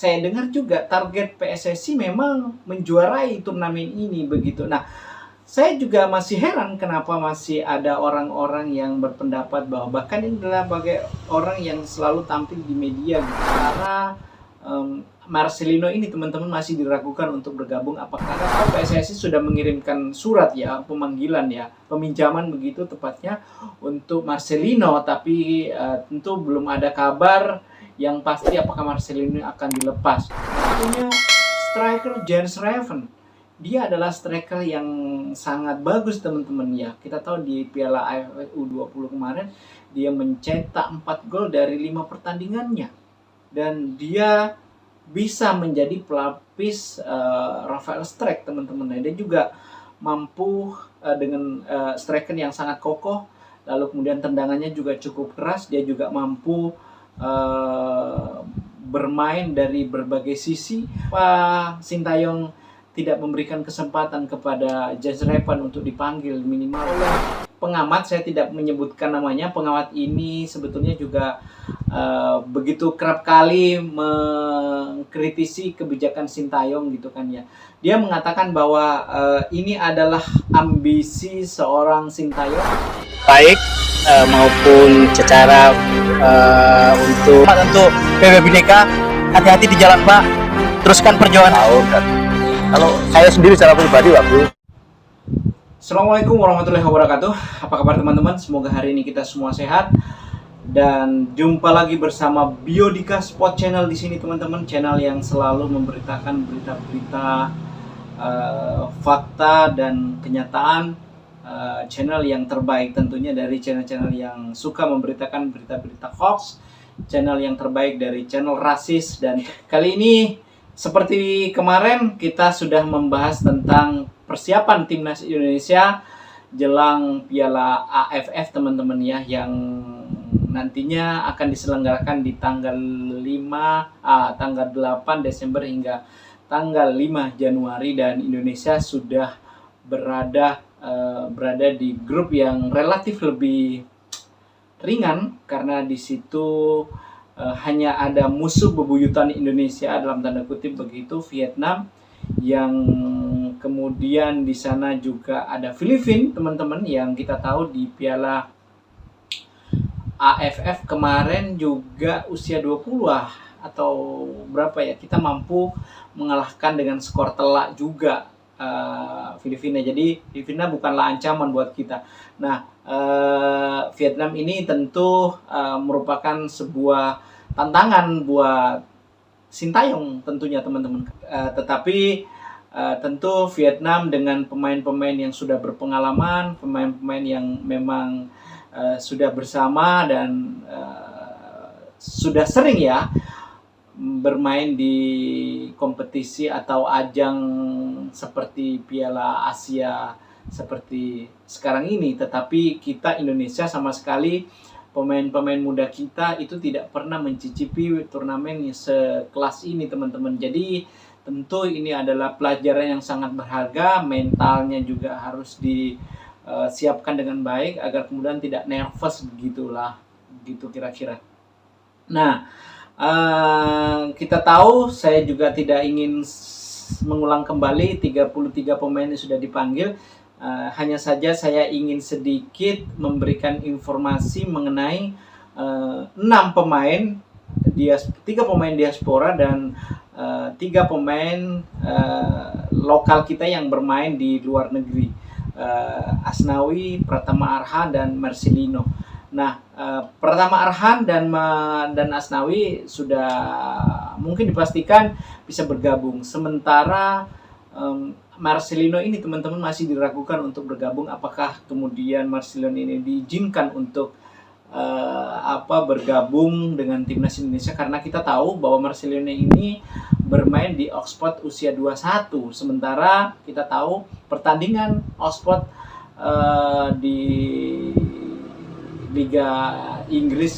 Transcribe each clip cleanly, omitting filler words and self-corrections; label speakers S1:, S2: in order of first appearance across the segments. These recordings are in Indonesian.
S1: saya dengar juga target PSSI memang menjuarai turnamen ini begitu. Nah, saya juga masih heran kenapa masih ada orang-orang yang berpendapat bahwa bahkan ini adalah bagai orang yang selalu tampil di media gitu. Karena Marcelino ini teman-teman masih diragukan untuk bergabung. Apakah tahu PSSI sudah mengirimkan surat ya, pemanggilan ya, peminjaman begitu tepatnya untuk Marcelino, tapi tentu belum ada kabar yang pasti apakah Marcelino akan dilepas. Punya striker Jens Raven, dia adalah striker yang sangat bagus teman-teman ya. Kita tahu di Piala AFF U20 kemarin dia mencetak 4 gol dari 5 pertandingannya. Dan dia bisa menjadi pelapis Rafael Struijk teman-teman. Dia juga mampu dengan striker yang sangat kokoh, lalu kemudian tendangannya juga cukup keras. Dia juga mampu bermain dari berbagai sisi. Pak Sintayong tidak memberikan kesempatan kepada Jens Raven untuk dipanggil minimal oleh pengamat, saya tidak menyebutkan namanya. Pengamat ini sebetulnya juga begitu kerap kali mengkritisi kebijakan Sintayong gitu kan ya. Dia mengatakan bahwa ini adalah ambisi seorang Sintayong,
S2: baik maupun secara untuk PB Bhinneka. Hati-hati di jalan Pak, teruskan perjuangan. Kalau saya sendiri secara pribadi waktu.
S1: Assalamualaikum warahmatullahi wabarakatuh. Apa kabar teman-teman? Semoga hari ini kita semua sehat. Dan jumpa lagi bersama Biodika Sport Channel di sini teman-teman, channel yang selalu memberitakan berita-berita fakta dan kenyataan, channel yang terbaik tentunya dari channel-channel yang suka memberitakan berita-berita hoax, channel yang terbaik dari channel rasis. Dan kali ini seperti kemarin kita sudah membahas tentang persiapan timnas Indonesia jelang Piala AFF teman-teman ya, yang nantinya akan diselenggarakan di tanggal 8 Desember hingga tanggal 5 Januari, dan Indonesia sudah berada di grup yang relatif lebih ringan karena di situ hanya ada musuh bebuyutan Indonesia dalam tanda kutip begitu, Vietnam, yang kemudian di sana juga ada Filipina teman-teman, yang kita tahu di Piala AFF kemarin juga usia 20 atau berapa ya, kita mampu mengalahkan dengan skor telak juga Filipina. Jadi Filipina bukanlah ancaman buat kita. Nah, Vietnam ini tentu merupakan sebuah tantangan buat Sintayong tentunya teman-teman. Tetapi tentu Vietnam dengan pemain-pemain yang sudah berpengalaman, pemain-pemain yang memang sudah bersama dan sudah sering ya bermain di kompetisi atau ajang seperti Piala Asia seperti sekarang ini. Tetapi kita Indonesia sama sekali, pemain-pemain muda kita itu tidak pernah mencicipi turnamen sekelas ini teman-teman. Jadi tentu ini adalah pelajaran yang sangat berharga. Mentalnya juga harus disiapkan dengan baik agar kemudian tidak nervous begitulah, gitu kira-kira. Nah, kita tahu, saya juga tidak ingin mengulang kembali 33 pemain yang sudah dipanggil. Hanya saja saya ingin sedikit memberikan informasi mengenai 3 pemain diaspora dan 3 pemain lokal kita yang bermain di luar negeri, Asnawi, Pratama Arhan, dan Marcelino. Nah, Pratama Arhan dan Asnawi sudah mungkin dipastikan bisa bergabung. Sementara Marcelino ini teman-teman masih diragukan untuk bergabung. Apakah kemudian Marcelino ini diizinkan untuk bergabung dengan timnas Indonesia, karena kita tahu bahwa Marcelino ini bermain di Oxford usia 21. Sementara kita tahu pertandingan Oxford di Liga Inggris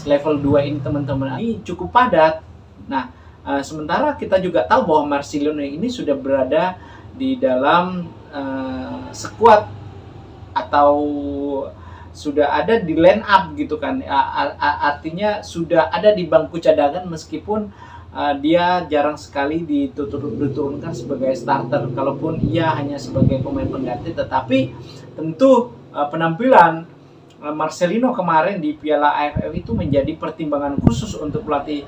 S1: level 2 ini teman-teman ini cukup padat. Nah, sementara kita juga tahu bahwa Marcelino ini sudah berada di dalam skuad atau sudah ada di line up gitu kan. Artinya sudah ada di bangku cadangan meskipun dia jarang sekali diturunkan sebagai starter, kalaupun ia hanya sebagai pemain pengganti. Tetapi tentu penampilan Marcelino kemarin di Piala AFF itu menjadi pertimbangan khusus untuk pelatih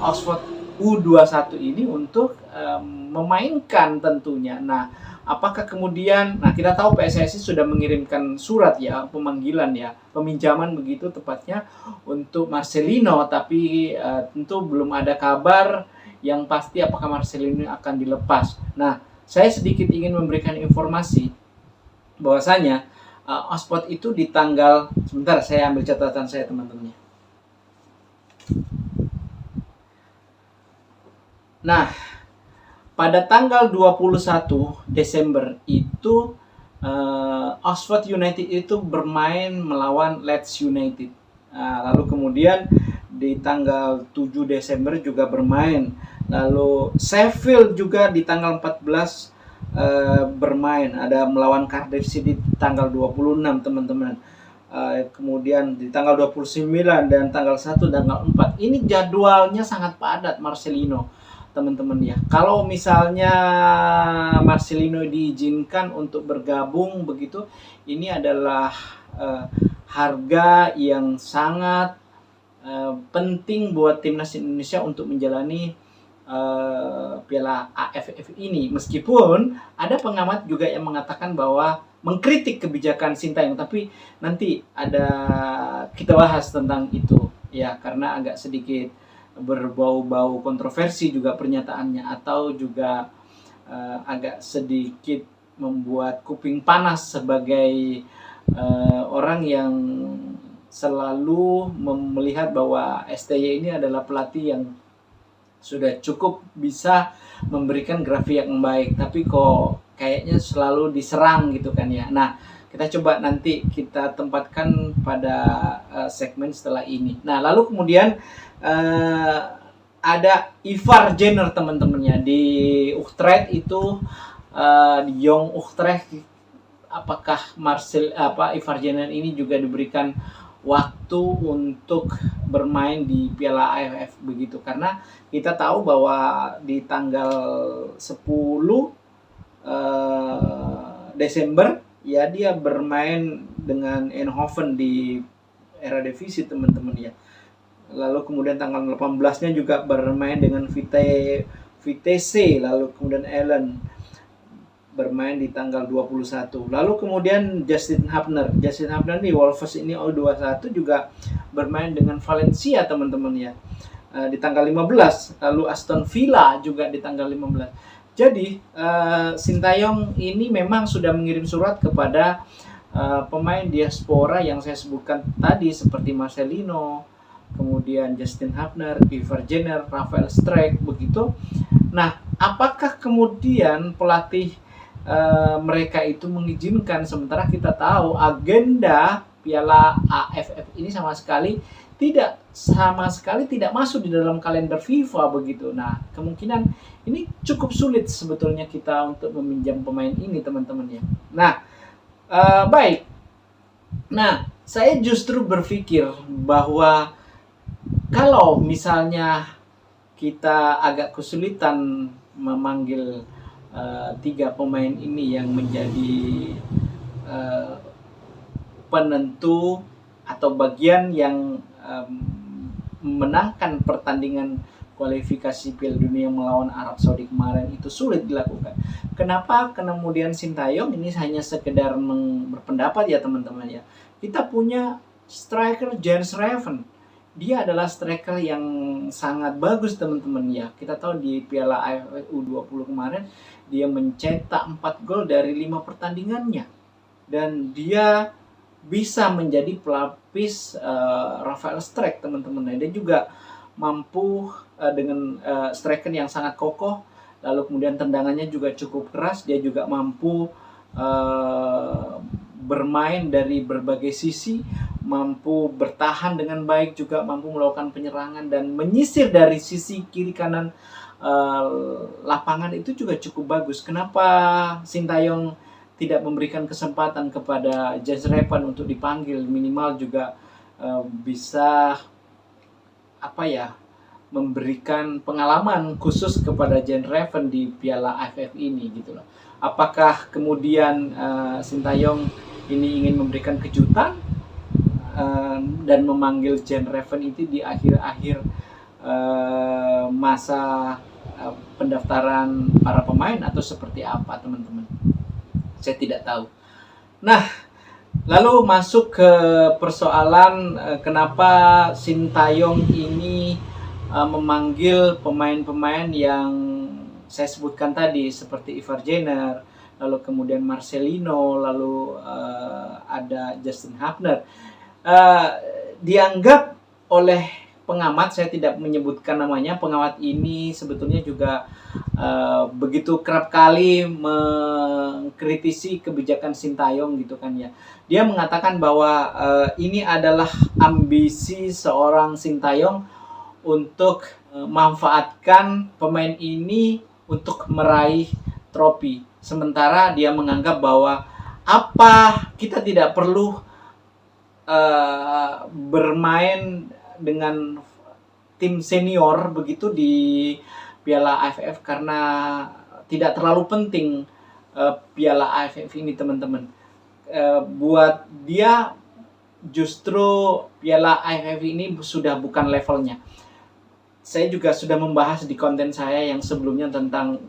S1: Oxford U21 ini untuk memainkan tentunya. Nah, apakah kemudian, nah kita tahu PSSI sudah mengirimkan surat ya, pemanggilan ya, peminjaman begitu tepatnya untuk Marcelino, tapi tentu belum ada kabar yang pasti apakah Marcelino akan dilepas. Nah, saya sedikit ingin memberikan informasi bahwasanya Oxford itu di tanggal, sebentar saya ambil catatan saya teman-teman. Nah, pada tanggal 21 Desember itu Oxford United itu bermain melawan Leeds United. Lalu kemudian di tanggal 7 Desember juga bermain. Lalu Sheffield juga di tanggal 14 bermain, ada melawan Cardiff City di tanggal 26 teman-teman. Kemudian di tanggal 29 dan tanggal 1 dan tanggal 4 ini jadwalnya sangat padat Marcelino teman-teman ya. Kalau misalnya Marcelino diizinkan untuk bergabung begitu, ini adalah harga yang sangat penting buat timnas Indonesia untuk menjalani Piala AFF ini. Meskipun ada pengamat juga yang mengatakan bahwa mengkritik kebijakan Sintayong, tapi nanti ada kita bahas tentang itu ya, karena agak sedikit berbau-bau kontroversi juga pernyataannya, atau juga agak sedikit membuat kuping panas sebagai orang yang selalu melihat bahwa STY ini adalah pelatih yang sudah cukup bisa memberikan grafik yang baik, tapi kok kayaknya selalu diserang gitu kan ya. Nah, kita coba nanti kita tempatkan pada segmen setelah ini. Nah, lalu kemudian ada Ivar Jenner teman-temannya di Utrecht itu, di Jong Utrecht. Apakah Ivar Jenner ini juga diberikan waktu untuk bermain di Piala AFF begitu, karena kita tahu bahwa di tanggal 10 Desember ya dia bermain dengan Eindhoven di Eredivisie teman-teman ya. Lalu kemudian tanggal 18-nya juga bermain dengan Vitesse, lalu kemudian Allen bermain di tanggal 21. Lalu kemudian Justin Hubner di Wolves ini U21 juga bermain dengan Valencia teman-teman ya, di tanggal 15. Lalu Aston Villa juga di tanggal 15. Jadi Sintayong ini memang sudah mengirim surat kepada pemain diaspora yang saya sebutkan tadi, seperti Marcelino, kemudian Justin Hubner, Ivar Jenner, Rafael Struijk begitu. Nah, apakah kemudian pelatih mereka itu mengizinkan, sementara kita tahu agenda Piala AFF ini sama sekali tidak masuk di dalam kalender FIFA begitu. Nah, kemungkinan ini cukup sulit sebetulnya kita untuk meminjam pemain ini teman-teman ya. Nah, baik. Nah, saya justru berpikir bahwa kalau misalnya kita agak kesulitan memanggil 3 pemain ini yang menjadi penentu atau bagian yang memenangkan pertandingan kualifikasi Piala Dunia melawan Arab Saudi kemarin itu sulit dilakukan. Kenapa kemudian Sintayong ini hanya sekedar berpendapat ya teman-teman ya. Kita punya striker Jens Raven. Dia adalah striker yang sangat bagus teman-teman ya. Kita tahu di Piala AFF U20 kemarin dia mencetak 4 gol dari 5 pertandingannya. Dan dia bisa menjadi pelapis Rafael Struijk teman-teman. Dia juga mampu dengan striker yang sangat kokoh, lalu kemudian tendangannya juga cukup keras. Dia juga mampu bermain dari berbagai sisi, mampu bertahan dengan baik, juga mampu melakukan penyerangan dan menyisir dari sisi kiri kanan lapangan itu juga cukup bagus. Kenapa Sintayong tidak memberikan kesempatan kepada Jens Raven untuk dipanggil, minimal juga bisa memberikan pengalaman khusus kepada Jen Raven di Piala AFF ini gitu loh. Apakah kemudian Sintayong ini ingin memberikan kejutan dan memanggil Jen Raven itu di akhir-akhir masa pendaftaran para pemain atau seperti apa, teman-teman? Saya tidak tahu. Nah, lalu masuk ke persoalan kenapa Sintayong ini memanggil pemain-pemain yang saya sebutkan tadi seperti Ivar Jenner, lalu kemudian Marcelino, lalu ada Justin Hapner. Dianggap oleh pengamat, saya tidak menyebutkan namanya, pengamat ini sebetulnya juga begitu kerap kali mengkritisi kebijakan Sintayong gitu kan ya. Dia mengatakan bahwa ini adalah ambisi seorang Sintayong untuk memanfaatkan pemain ini untuk meraih trofi. Sementara dia menganggap bahwa kita tidak perlu bermain dengan tim senior begitu di Piala AFF karena tidak terlalu penting Piala AFF ini, teman-teman. Buat dia justru Piala AFF ini sudah bukan levelnya. Saya juga sudah membahas di konten saya yang sebelumnya tentang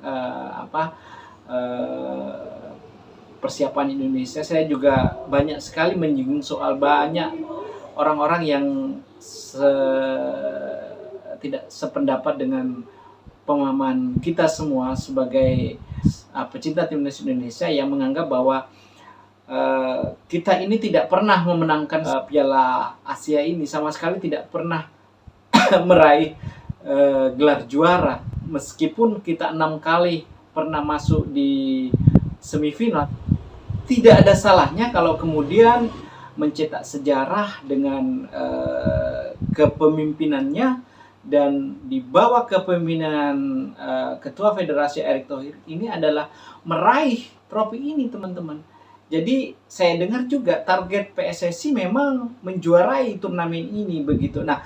S1: persiapan Indonesia. Saya juga banyak sekali menyinggung soal banyak orang-orang yang tidak sependapat dengan pemahaman kita semua sebagai pecinta timnas Indonesia yang menganggap bahwa kita ini tidak pernah memenangkan Piala Asia ini, sama sekali tidak pernah meraih gelar juara, meskipun kita 6 kali pernah masuk di semifinal. Tidak ada salahnya kalau kemudian mencetak sejarah dengan kepemimpinannya, dan di bawah kepemimpinan Ketua Federasi Erick Thohir ini adalah meraih trofi ini, teman-teman. Jadi saya dengar juga target PSSI memang menjuarai turnamen ini begitu. Nah,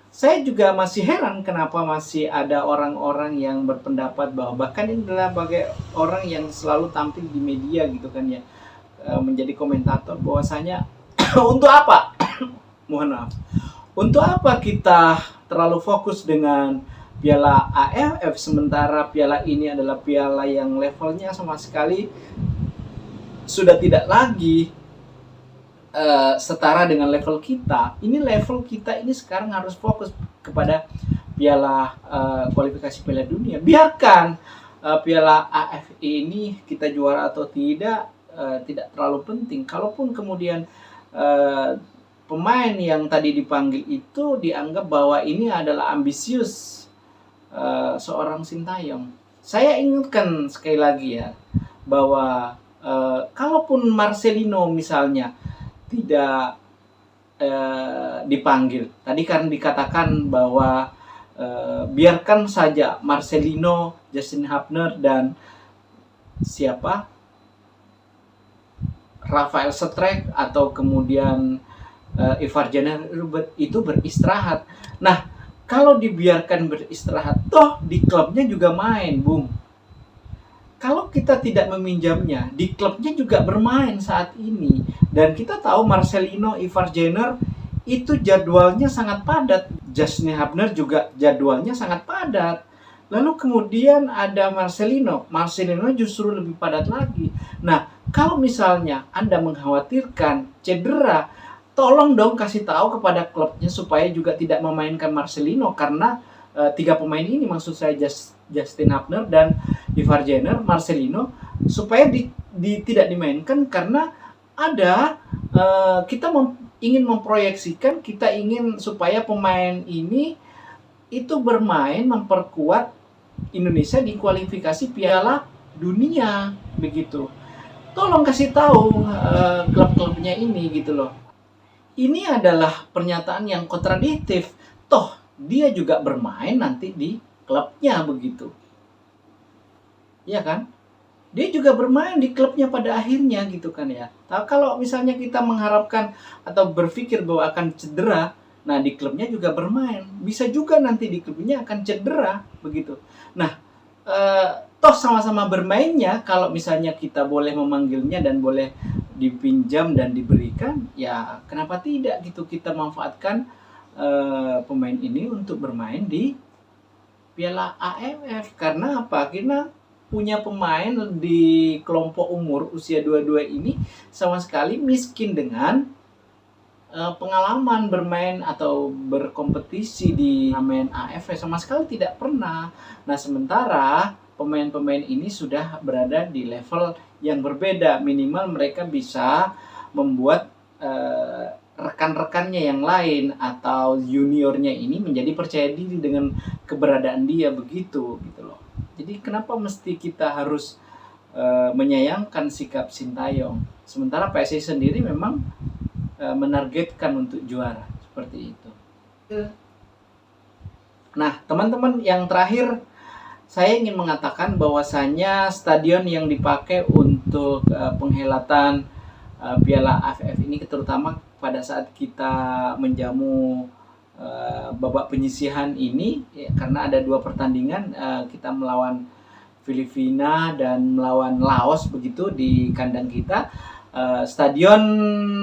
S1: saya juga masih heran kenapa masih ada orang-orang yang berpendapat bahwa bahkan ini adalah sebagai orang yang selalu tampil di media gitu kan ya, menjadi komentator, bahwasanya untuk apa? Mohon maaf. Untuk apa kita terlalu fokus dengan Piala AFF sementara piala ini adalah piala yang levelnya sama sekali sudah tidak lagi setara dengan level kita. Ini level kita ini sekarang harus fokus kepada Piala kualifikasi Piala Dunia. Biarkan Piala AFF ini kita juara atau tidak terlalu penting. Kalaupun kemudian pemain yang tadi dipanggil itu dianggap bahwa ini adalah ambisius seorang Sintayong. Saya ingatkan sekali lagi ya, bahwa kalaupun Marcelino misalnya tidak dipanggil, tadi kan dikatakan bahwa biarkan saja Marcelino, Justin Hapner, dan siapa, Rafael Strijk atau kemudian Ivar Jenner itu beristirahat. Nah, kalau dibiarkan beristirahat, toh di klubnya juga main, Bung. Kalau kita tidak meminjamnya, di klubnya juga bermain saat ini. Dan kita tahu Marcelino, Ivar Jenner itu jadwalnya sangat padat. Justin Hapner juga jadwalnya sangat padat. Lalu kemudian ada Marcelino justru lebih padat lagi. Nah, kalau misalnya Anda mengkhawatirkan cedera, tolong dong kasih tahu kepada klubnya supaya juga tidak memainkan Marcelino, karena 3 pemain ini, maksud saya Justin Hapner dan Ivar Jenner, Marcelino, supaya tidak dimainkan karena ada kita ingin memproyeksikan, kita ingin supaya pemain ini itu bermain memperkuat Indonesia di kualifikasi Piala Dunia begitu. Tolong kasih tahu klub-klubnya ini gitu loh. Ini adalah pernyataan yang kontradiktif. Toh dia juga bermain nanti di klubnya begitu. Iya kan? Dia juga bermain di klubnya pada akhirnya gitu kan ya. Kalau misalnya kita mengharapkan atau berpikir bahwa akan cedera, Nah, di klubnya juga bermain. Bisa juga nanti di klubnya akan cedera begitu. Nah, toh sama-sama bermainnya, kalau misalnya kita boleh memanggilnya dan boleh dipinjam dan diberikan, ya kenapa tidak gitu kita manfaatkan pemain ini untuk bermain di Piala AFF. Karena apa? Karena punya pemain di kelompok umur usia 22 ini sama sekali miskin dengan pengalaman bermain atau berkompetisi di turnamen AFF, sama sekali tidak pernah. Nah, sementara pemain-pemain ini sudah berada di level yang berbeda. Minimal mereka bisa membuat rekan-rekannya yang lain atau juniornya ini menjadi percaya diri dengan keberadaan dia begitu gitu loh. Jadi kenapa mesti kita harus menyayangkan sikap Sintayong? Sementara PSSI sendiri memang menargetkan untuk juara seperti itu. Nah, teman-teman, yang terakhir saya ingin mengatakan bahwasanya stadion yang dipakai untuk penghelatan Piala AFF ini, terutama pada saat kita menjamu babak penyisihan ini, ya, karena ada 2 pertandingan, kita melawan Filipina dan melawan Laos begitu di kandang kita. Stadion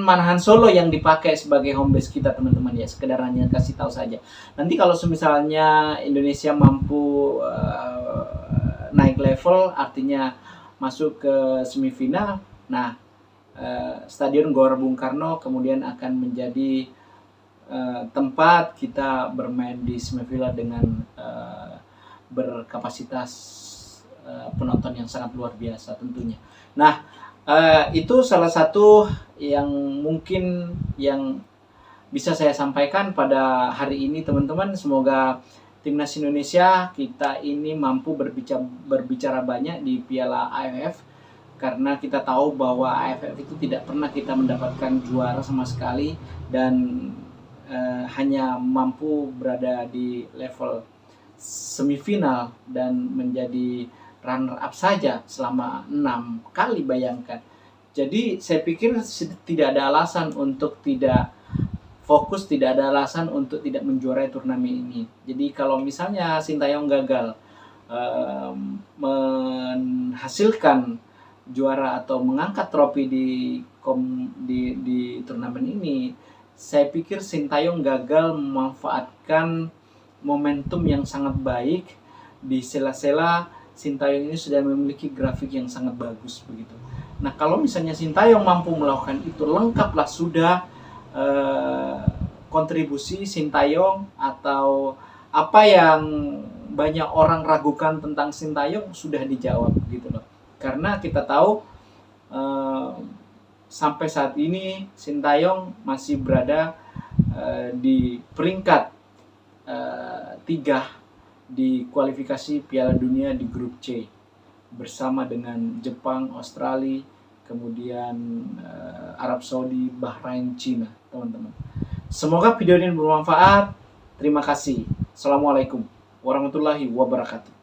S1: Manahan Solo yang dipakai sebagai home base kita, teman-teman, ya, sekedar hanya kasih tahu saja. Nanti kalau misalnya Indonesia mampu naik level, artinya masuk ke semifinal, nah Stadion Gor Bung Karno kemudian akan menjadi tempat kita bermain di semifinal dengan berkapasitas penonton yang sangat luar biasa tentunya. Nah, itu salah satu yang mungkin yang bisa saya sampaikan pada hari ini, teman-teman. Semoga timnas Indonesia kita ini mampu berbicara banyak di Piala AFF, karena kita tahu bahwa AFF itu tidak pernah kita mendapatkan juara sama sekali, dan hanya mampu berada di level semifinal dan menjadi runner up saja selama 6 kali, bayangkan. Jadi saya pikir tidak ada alasan untuk tidak fokus, tidak ada alasan untuk tidak menjuarai turnamen ini. Jadi kalau misalnya Sintayong gagal menghasilkan juara atau mengangkat trofi di turnamen ini, saya pikir Sintayong gagal memanfaatkan momentum yang sangat baik. Di sela-sela Sintayong ini sudah memiliki grafik yang sangat bagus begitu. Nah, kalau misalnya Sintayong mampu melakukan itu, lengkaplah sudah kontribusi Sintayong, atau apa yang banyak orang ragukan tentang Sintayong sudah dijawab gitu loh. Karena kita tahu sampai saat ini Sintayong masih berada di peringkat 3 di kualifikasi Piala Dunia di grup C bersama dengan Jepang, Australia, kemudian Arab Saudi, Bahrain, Cina, teman-teman. Semoga video ini bermanfaat. Terima kasih. Assalamualaikum warahmatullahi wabarakatuh.